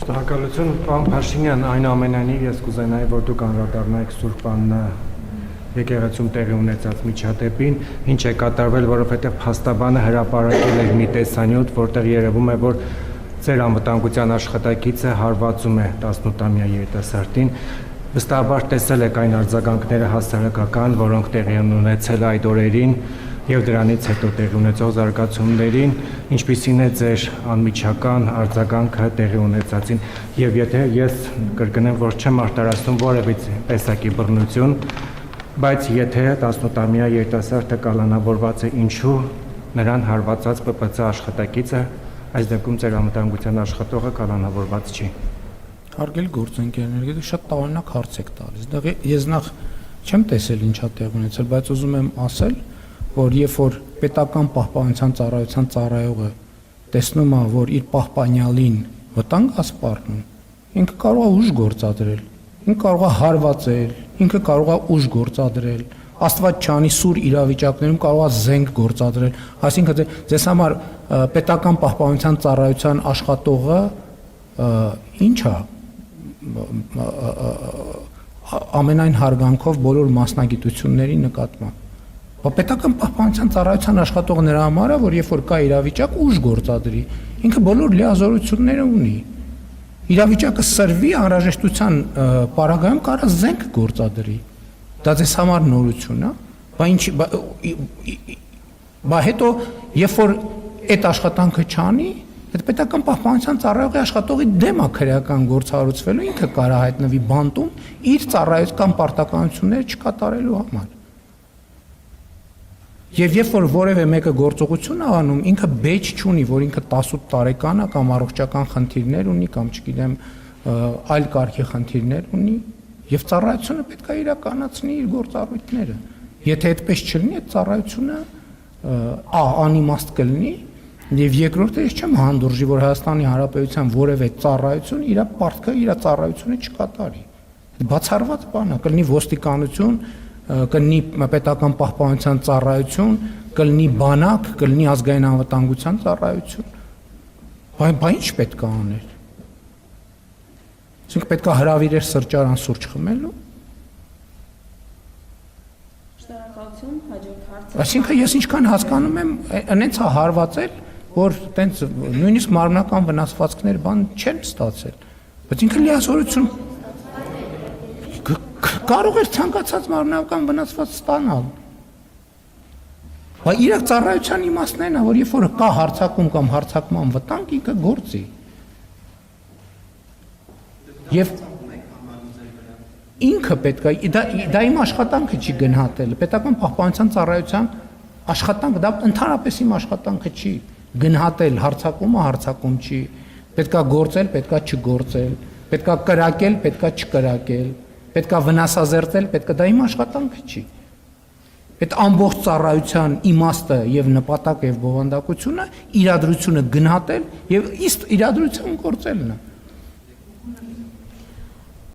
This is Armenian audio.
Շնորհակալություն, պարոն Փաշինյան, այնուամենայնիվ ես կուզենայի, որ դուք անդրադառնայիք Սուրբ եկեղեցում տեղի ունեցած միջադեպին, ինչ է կատարվել, որովհետև փաստաբանը հրապարակել էր մի տեսանյութ, որտեղ երևում է, որ ձեր անվտանգության աշխատակիցը հարվածում է 18-ամյա երիտասարդին։ Վստահաբար տեսել եք այն արձագանքները հասարակական, որոնք տեղի են ունեցել այդ օրերին եւ դրանից հետո տեղի ունեցող զարգացումներին, ինչպիսին է ձեր անմիջական արձագանքը տեղի ունեցածին, եւ եթե ես կրկնեմ, որ չեմ արտարացնում որևէ տեսակի բռնություն, բայց եթե 18-ամյա երիտասարդը կալանավորված է, ինչու նրան հարվածած ՊՊՑ աշխատակիցը, այս դեպքում ձեր անվտանգության աշխատողը կալանավորված չի։ Հարգելի գործընկերներ, շատ տարօրինակ հարց եք տալիս։ Դա ես նախ չեմ տեսել ինչա տեղ ունեցել, բայց ուզում եմ ասել, որ երբ որ պետական պահպանության ծառայության ծառայողը տեսնում է, որ իր պահպանյալին վտանգ ասպառնում, ինքը կարող է ուժ գործադրել, ինքը կարող է հարվածել, ինքը կարող է ուժ գործադրել, Աստված չանի սուր իրավիճակներում կարող է զենք գործադրել, այսինքն ձեզ համար պետական պահպանության ծառայության աշխատողը ինչ է ամենայն հարգանքով բոլոր մասնագիտությունների նկատմամբ։ Պետական պահպանության ծառայության աշխատողը նրա համար է, որ երբ որ կա իրավիճակ ուժ գործադրի, ինքը բոլոր լիազորությունները ունի։ Իրավիճակը սրվի անհրաժեշտության պարագայում կարող զենք գործադրի։ Դա ձեզ համար նորություն է, բայց հետո երբ որ այդ աշխատանքը չանի, այդ պետական պահպանության ծառայողի աշխատողի դեմ է քրեական գործառույցվելու, ինքը կարող հայտնվի բանտում իր ծառայական պարտականությունները չկատարելու համար։ Եվ երբ որ որևէ մեկը գործողություն է անում, ինքը բեջ չունի, որ ինքը 18 տարեկան է կամ առողջական խնդիրներ ունի կամ չգիտեմ այլ կարգի խնդիրներ ունի, եւ ծառայությունը պետք է իրականացնի իր գործառույթները։ Եթե այդպես չլինի, այդ ծառայությունը անիմաստ կլինի, եւ երկրորդը ես չեմ հանդուրժի, որ Հայաստանի Հանրապետության որևէ ծառայություն իր պարտքը, իր ծառայությունը չկատարի։ Բացառված բան է, կլինի ոստիկանություն, կլինի պետական պահպանության ծառայություն, կլինի բանակ, կլինի ազգային անվտանգության ծառայություն։ Բայց ինչ պետք է անել։ Այսինքն պետք է հրավիրեր սրճարան սուրճ խմելու։ Շնորհակալություն, հաջորդ հարցը։ Այսինքն ես ինչքան հասկանում եմ, այնց է հարվածել, որ տենց նույնիսկ մարմնական վնասվածքներ բան չեն ստացել։ Բայց ինքը լիազորություն կարող էր ցանկացած մարմնական վնասված ստանալ։ Բայց իր ծառայության իմաստն այն է, որ երբ որ կա հարձակում կամ հարձակման վտանգ, ինքը գործի։ Եվ ինքը պետք է դա իմ աշխատանքը չի գնահատել, պետական պահպանության ծառայության աշխատանքը, դա ընդհանրապես իմ աշխատանքը չի գնահատել հարձակումը, հարձակում չի, պետքա գործել, պետքա չգործել, պետքա կրակել, պետքա չկրակել, պետքա վնասազերծել, պետքա դա իմ աշխատանքը չի։ Այդ ամբողջ ծառայության իմաստը եւ նպատակը եւ բովանդակությունը իրադրությունը գնահատել եւ իսկ իրադրություն գործելն է։